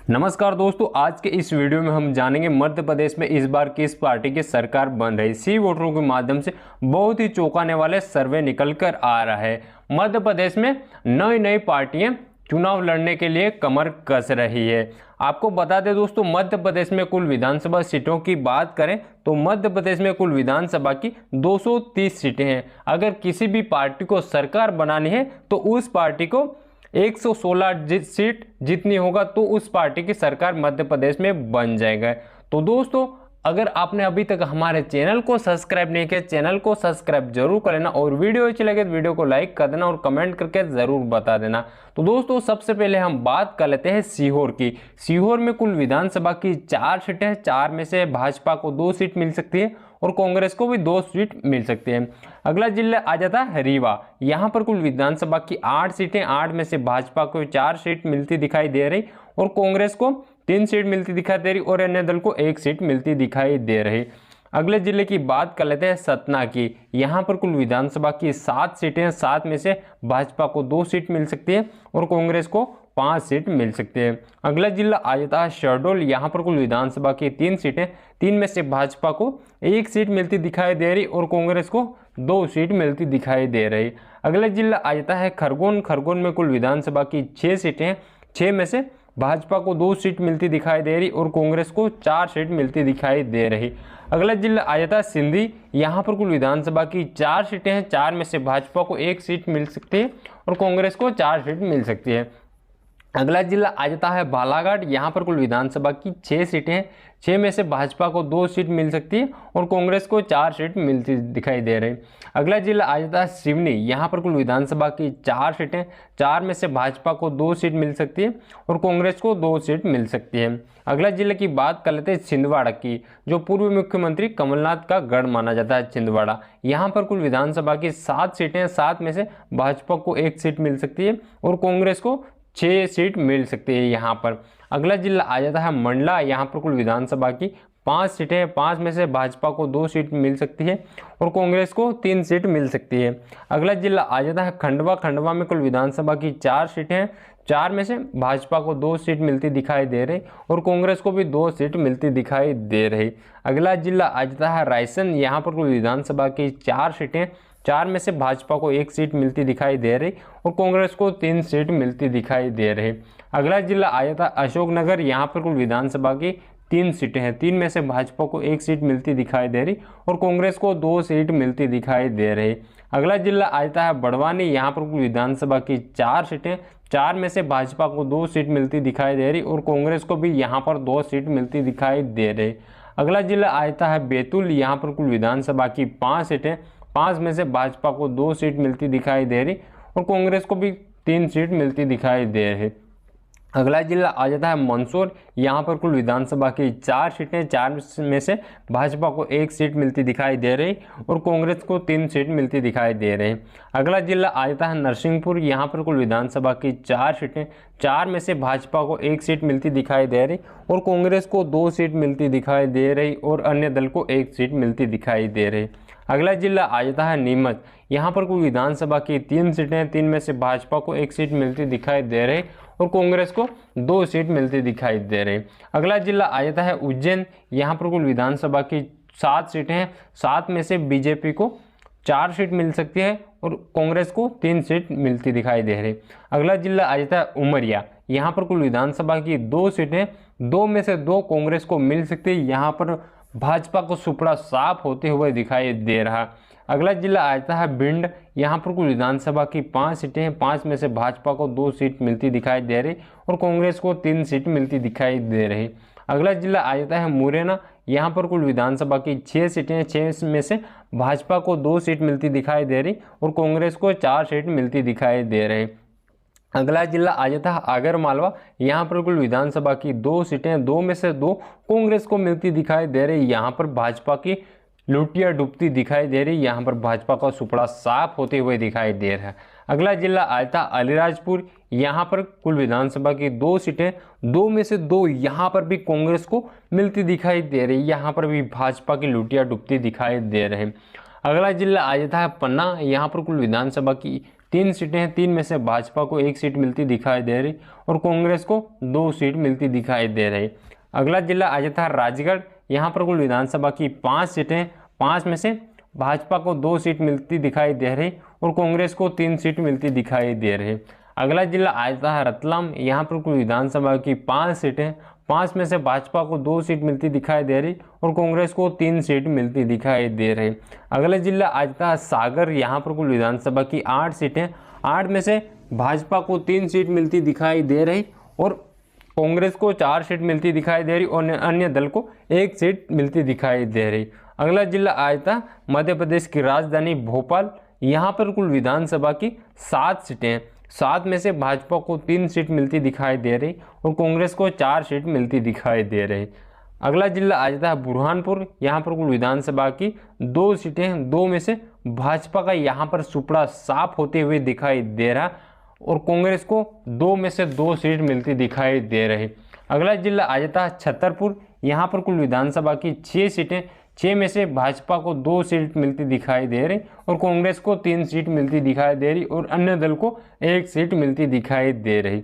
नमस्कार दोस्तों, आज के इस वीडियो में हम जानेंगे मध्य प्रदेश में इस बार किस पार्टी की सरकार बन रही। सी वोटरों के माध्यम से बहुत ही चौंकाने वाले सर्वे निकल कर आ रहा है। मध्य प्रदेश में नई नई पार्टियां चुनाव लड़ने के लिए कमर कस रही है। आपको बता दें दोस्तों, मध्य प्रदेश में कुल विधानसभा सीटों की बात करें तो मध्य प्रदेश में कुल विधानसभा की 230 सीटें हैं। अगर किसी भी पार्टी को सरकार बनानी है तो उस पार्टी को 116 सीट जितनी होगा तो उस पार्टी की सरकार मध्य प्रदेश में बन जाएगा। तो दोस्तों, अगर आपने अभी तक हमारे चैनल को सब्सक्राइब नहीं किया, चैनल को सब्सक्राइब जरूर कर लेना और वीडियो अच्छी लगे तो वीडियो को लाइक कर देना और कमेंट करके जरूर बता देना। तो दोस्तों, सबसे पहले हम बात कर लेते हैं सीहोर की। सीहोर में कुल विधानसभा की 4 सीटें हैं। 4 में से भाजपा को 2 सीट मिल सकती है और कांग्रेस को भी 2 सीट मिल सकती है। अगला जिला आ जाता है रीवा। यहाँ पर कुल विधानसभा की 8 सीटें, 8 में से भाजपा को 4 सीट मिलती दिखाई दे रही और कांग्रेस को 3 सीट मिलती दिखाई दे रही और अन्य दल को 1 सीट मिलती दिखाई दे रही। अगले जिले की बात कर लेते हैं सतना की। यहाँ पर कुल विधानसभा की 7 सीटें हैं। 7 में से भाजपा को 2 सीट मिल सकती है और कांग्रेस को 5 सीट मिल सकती है। अगला जिला आ जाता है शहडोल। यहाँ पर कुल विधानसभा की 3 सीटें, 3 में से भाजपा को 1 सीट मिलती दिखाई दे रही और कांग्रेस को 2 सीट मिलती दिखाई दे रही। अगला जिला आ जाता है खरगोन। खरगोन में कुल विधानसभा की 6 सीटें हैं। 6 में से भाजपा को 2 सीट मिलती दिखाई दे रही और कांग्रेस को 4 सीट मिलती दिखाई दे रही। अगला जिला आ जाता है सिंधी। यहाँ पर कुल विधानसभा की 4 सीटें हैं। 4 में से भाजपा को 1 सीट मिल सकती है और कांग्रेस को 4 सीट मिल सकती है। अगला जिला आ जाता है बालाघाट। यहाँ पर कुल विधानसभा की 6 सीटें हैं। 6 में से भाजपा को 2 सीट मिल सकती है और कांग्रेस को 4 सीट मिलती दिखाई दे रही। अगला जिला आ जाता है सिवनी। यहाँ पर कुल विधानसभा की 4 सीटें, 4 में से भाजपा को 2 सीट मिल सकती है और कांग्रेस को 2 सीट मिल सकती है। अगला जिले की बात कर लेते हैं छिंदवाड़ा की, जो पूर्व मुख्यमंत्री कमलनाथ का गढ़ माना जाता है छिंदवाड़ा। यहाँ पर कुल विधानसभा की 7 सीटें हैं। 7 में से भाजपा को 1 सीट मिल सकती है और कांग्रेस को 6 सीट मिल सकती है यहाँ पर। अगला जिला आ जाता है मंडला। यहाँ पर कुल विधानसभा की 5 सीटें हैं। 5 में से भाजपा को 2 सीट मिल सकती है और कांग्रेस को 3 सीट मिल सकती है। अगला जिला आ जाता है खंडवा। खंडवा में कुल विधानसभा की 4 सीटें हैं। 4 में से भाजपा को 2 सीट मिलती दिखाई दे रही और कांग्रेस को भी 2 सीट मिलती दिखाई दे रही। अगला जिला आ जाता है रायसेन। यहाँ पर कुल विधानसभा की 4 सीटें, 4 में से भाजपा को 1 सीट मिलती दिखाई दे रही और कांग्रेस को 3 सीट मिलती दिखाई दे रही। अगला जिला आ जाता है अशोकनगर। यहाँ पर कुल विधानसभा की 3 सीटें हैं। 3 में से भाजपा को 1 सीट मिलती दिखाई दे रही और कांग्रेस को 2 सीट मिलती दिखाई दे रही। अगला जिला आ जाता है बड़वानी। यहाँ पर कुल विधानसभा की 4 सीटें, 4 में से भाजपा को 2 सीट मिलती दिखाई दे रही और कांग्रेस को भी यहाँ पर 2 सीट मिलती दिखाई दे रही। अगला जिला आ जाता है बैतूल। यहाँ पर कुल विधानसभा की 5 सीटें, 5 में से भाजपा को 2 सीट मिलती दिखाई दे रही और कांग्रेस को भी 3 सीट मिलती दिखाई दे रही। अगला जिला आ जाता है मंदसौर। यहाँ पर कुल विधानसभा की 4 सीटें, 4 में से भाजपा को 1 सीट मिलती दिखाई दे रही और कांग्रेस को 3 सीट मिलती दिखाई दे रही। अगला जिला आ जाता है नरसिंहपुर। यहाँ पर कुल विधानसभा की 4 सीटें, 4 में से भाजपा को 1 सीट मिलती दिखाई दे रही और कांग्रेस को 2 सीट मिलती दिखाई दे रही और अन्य दल को 1 सीट मिलती दिखाई दे रही। अगला जिला आ जाता है नीमच। यहाँ पर कुल विधानसभा की 3 सीटें, 3 में से भाजपा को 1 सीट मिलती दिखाई दे रही और कांग्रेस को 2 सीट मिलती दिखाई दे रही। अगला जिला आ जाता है उज्जैन। यहाँ पर कुल विधानसभा की 7 सीटें हैं। 7 में से बीजेपी को 4 सीट मिल सकती है और कांग्रेस को 3 सीट मिलती दिखाई दे रही। अगला जिला आ जाता है उमरिया। यहाँ पर कुल विधानसभा की 2 सीटें, 2 में से 2 कांग्रेस को मिल सकती है। यहाँ पर भाजपा को सुपड़ा साफ होते हुए दिखाई दे रहा। अगला जिला आ जाता है भिंड। यहाँ पर कुल विधानसभा की 5 सीटें हैं। 5 में से भाजपा को 2 सीट मिलती दिखाई दे रही और कांग्रेस को 3 सीट मिलती दिखाई दे रही। अगला जिला आ जाता है मुरैना। यहाँ पर कुल विधानसभा की 6 सीटें हैं। 6 में से भाजपा को 2 सीट मिलती दिखाई दे रही और कांग्रेस को 4 सीट मिलती दिखाई दे रही। अगला जिला आ जाता है आगर मालवा। यहाँ पर कुल विधानसभा की 2 सीटें, 2 में से 2 कांग्रेस को मिलती दिखाई दे रही। यहाँ पर भाजपा की लुटिया डूबती दिखाई दे रही। यहाँ पर भाजपा का सुपड़ा साफ होते हुए दिखाई दे रहा है। अगला जिला आ जाता है अलीराजपुर। यहाँ पर कुल विधानसभा की 2 सीटें, 2 में से 2 यहाँ पर भी कांग्रेस को मिलती दिखाई दे रही। यहाँ पर भी भाजपा की लुटिया डूबती दिखाई दे रहे। अगला जिला आ जाता है पन्ना। यहाँ पर कुल विधानसभा की 3 सीटें हैं, 3 में से भाजपा को 1 सीट मिलती दिखाई दे रही और कांग्रेस को 2 सीट मिलती दिखाई दे रही। अगला जिला आ जाता है राजगढ़। यहाँ पर कुल विधानसभा की 5 सीटें, 5 में से भाजपा को 2 सीट मिलती दिखाई दे रही और कांग्रेस को 3 सीट मिलती दिखाई दे रही। अगला जिला आ जाता है रतलाम। यहाँ पर कुल विधानसभा की 5 सीटें, 5 में से भाजपा को 2 सीट मिलती दिखाई दे रही और कांग्रेस को 3 सीट मिलती दिखाई दे रही। अगला जिला आ जाता है सागर। यहाँ पर कुल विधानसभा की 8 सीटें, 8 में से भाजपा को 3 सीट मिलती दिखाई दे रही और कांग्रेस को 4 सीट मिलती दिखाई दे रही और अन्य दल को 1 सीट मिलती दिखाई दे रही। अगला जिला आ जाता है मध्य प्रदेश की राजधानी भोपाल। यहाँ पर कुल विधानसभा की 7 सीटें हैं, 7 में से भाजपा को 3 सीट मिलती दिखाई दे रही और कांग्रेस को 4 सीट मिलती दिखाई दे रही। अगला जिला आ जाता है बुरहानपुर। यहाँ पर कुल विधानसभा की 2 सीटें हैं, 2 में से भाजपा का यहाँ पर सुपड़ा साफ होते हुए दिखाई दे रहा और कांग्रेस को 2 में से 2 सीट मिलती दिखाई दे रही। अगला जिला आ जाता है छतरपुर। यहाँ पर कुल विधानसभा की 6 सीटें, 6 में से भाजपा को 2 सीट मिलती दिखाई दे रही और कांग्रेस को 3 सीट मिलती दिखाई दे रही और अन्य दल को 1 सीट मिलती दिखाई दे रही।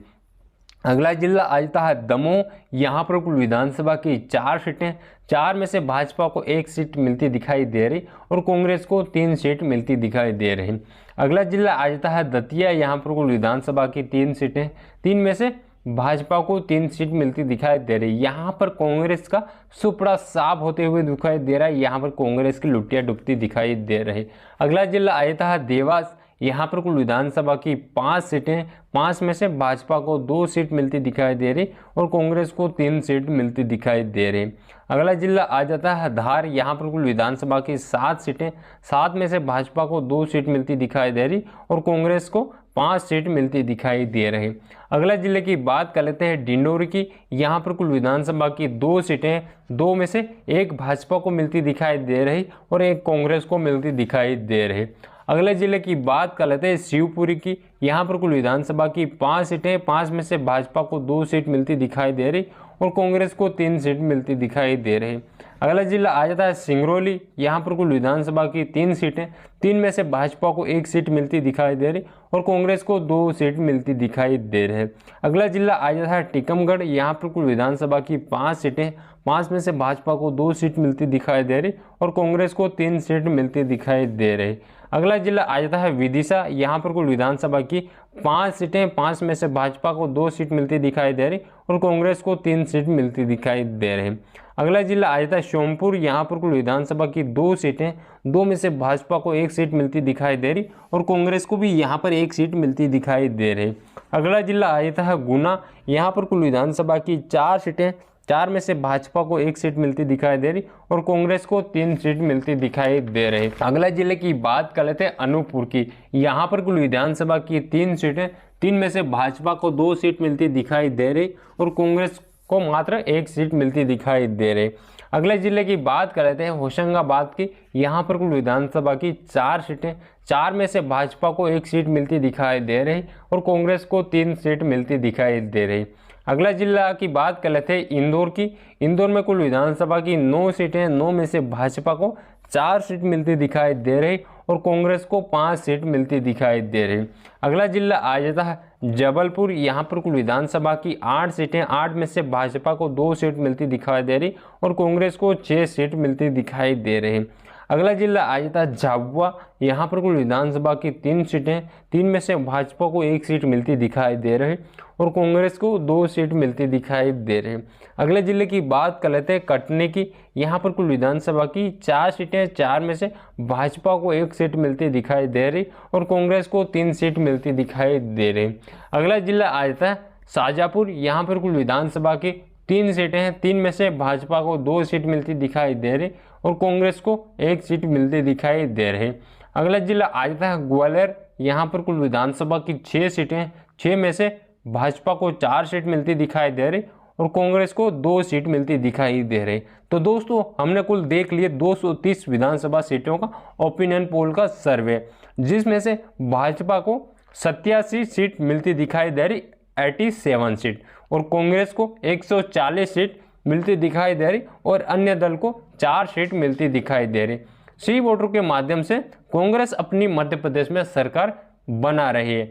अगला जिला आ जाता है दमोह। यहाँ पर कुल विधानसभा की 4 सीटें, 4 में से भाजपा को 1 सीट मिलती दिखाई दे रही और कांग्रेस को 3 सीट मिलती दिखाई दे रही। अगला जिला आ जाता है दतिया। यहाँ पर कुल विधानसभा की 3 सीटें, 3 में से भाजपा को 3 सीट मिलती दिखाई दे रही। यहाँ पर कांग्रेस का सुपड़ा साफ होते हुए दिखाई दे रहा है, यहाँ पर कांग्रेस की लुटिया डुबती दिखाई दे रही। अगला जिला आ जाता है देवास। यहाँ पर कुल विधानसभा की 5 सीटें, 5 में से भाजपा को 2 सीट मिलती दिखाई दे रही और कांग्रेस को 3 सीट मिलती दिखाई दे रही। अगला जिला आ जाता है धार। यहाँ पर कुल विधानसभा की 7 सीटें, 7 में से भाजपा को 2 सीट मिलती दिखाई दे रही और कांग्रेस को 5 सीट मिलती दिखाई दे रही। अगला जिले की बात कर लेते हैं डिंडोरी की। यहाँ पर कुल विधानसभा की 2 सीटें, 2 में से 1 भाजपा को मिलती दिखाई दे रही और 1 कांग्रेस को मिलती दिखाई दे रही। अगले जिले की बात कर लेते हैं शिवपुरी की। यहाँ पर कुल विधानसभा की 5 सीटें, 5 में से भाजपा को 2 सीट मिलती दिखाई दे रही और कांग्रेस को 3 सीट मिलती दिखाई दे रही। अगला जिला आ जाता है सिंगरौली। यहाँ पर कुल विधानसभा की 3 सीटें, 3 में से भाजपा को 1 सीट मिलती दिखाई दे रही और कांग्रेस को 2 सीट मिलती दिखाई दे रहे। अगला जिला आ जाता है टीकमगढ़। यहाँ पर कुल विधानसभा की 5 सीटें, 5 में से भाजपा को 2 सीट मिलती दिखाई दे रही और कांग्रेस को 3 सीट मिलती दिखाई दे रही। अगला जिला आ जाता है विदिशा। यहाँ पर कुल विधानसभा की 5 सीटें, 5 में से भाजपा को 2 सीट मिलती दिखाई दे रही और कांग्रेस को 3 सीट मिलती दिखाई दे रही। अगला जिला आ जाता है सोमपुर। यहाँ पर कुल विधानसभा की 2 सीटें, 2 में से भाजपा को 1 सीट मिलती दिखाई दे रही और कांग्रेस को भी यहाँ पर 1 सीट मिलती दिखाई दे रही। अगला जिला आ जाता है गुना। यहाँ पर कुल विधानसभा की 4 सीटें, 4 में से भाजपा को 1 सीट मिलती दिखाई दे रही और कांग्रेस को 3 सीट मिलती दिखाई दे रही। अगला जिले की बात कर लेते हैं अनूपपुर की। यहाँ पर कुल विधानसभा की 3 सीटें, 3 में से भाजपा को 2 सीट मिलती दिखाई दे रही और कांग्रेस को मात्र 1 सीट मिलती दिखाई दे रही। अगले जिले की बात कर लेते हैं होशंगाबाद की। यहाँ पर कुल विधानसभा की 4 सीटें, 4 में से भाजपा को 1 सीट मिलती दिखाई दे रही और कांग्रेस को 3 सीट मिलती दिखाई दे रही। अगला जिला की बात कर लेते हैं इंदौर की। इंदौर में कुल विधानसभा की 9 सीटें, 9 में से भाजपा को 4 सीट मिलती दिखाई दे रही और कांग्रेस को 5 सीट मिलती दिखाई दे रही। अगला जिला आ जाता है जबलपुर। यहाँ पर कुल विधानसभा की 8 सीटें, 8 में से भाजपा को 2 सीट मिलती दिखाई दे रही और कांग्रेस को 6 सीट मिलती दिखाई दे रही। अगला जिला आ जाता है झाबुआ। यहाँ पर कुल विधानसभा की 3 सीटें, 3 में से भाजपा को 1 सीट मिलती दिखाई दे रही और कांग्रेस को 2 सीट मिलती दिखाई दे रही। अगले जिले की बात कर लेते हैं कटनी की। यहाँ पर कुल विधानसभा की 4 सीटें, 4 में से भाजपा को 1 सीट मिलती दिखाई दे रही और कांग्रेस को 3 सीट मिलती दिखाई दे रही। अगला जिला आ जाता है शाजापुर। यहाँ पर कुल विधानसभा की 3 सीटें हैं, 3 में से भाजपा को 2 सीट मिलती दिखाई दे रही और कांग्रेस को 1 सीट मिलती दिखाई दे रही। अगला जिला आ जाता है ग्वालियर। यहाँ पर कुल विधानसभा की 6 सीटें, 6 में से भाजपा को 4 सीट मिलती दिखाई दे रही और कांग्रेस को 2 सीट मिलती दिखाई दे रही। तो दोस्तों हमने कुल देख लिए 230 विधानसभा सीटों का ओपिनियन पोल का सर्वे, जिसमें से भाजपा को 87 सीट मिलती दिखाई दे रही, 87 सीट, और कांग्रेस को 140 सीट मिलती दिखाई दे रही और अन्य दल को 4 सीट मिलती दिखाई दे रही। सी वोटर के माध्यम से कांग्रेस अपनी मध्य प्रदेश में सरकार बना रहे।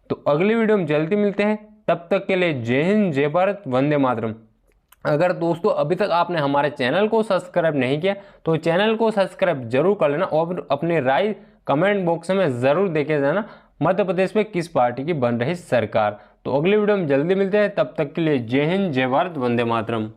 तो अगली वीडियो में जल्दी मिलते हैं, तब तक के लिए जय हिंद, जय भारत, वंदे मातरम। अगर दोस्तों अभी तक आपने हमारे चैनल को सब्सक्राइब नहीं किया तो चैनल को सब्सक्राइब जरूर कर लेना और अपनी राय कमेंट बॉक्स में ज़रूर देके जाना मध्य प्रदेश में किस पार्टी की बन रही सरकार। तो अगली वीडियो में जल्दी मिलते हैं, तब तक के लिए जय हिंद, जय भारत, वंदे मातरम।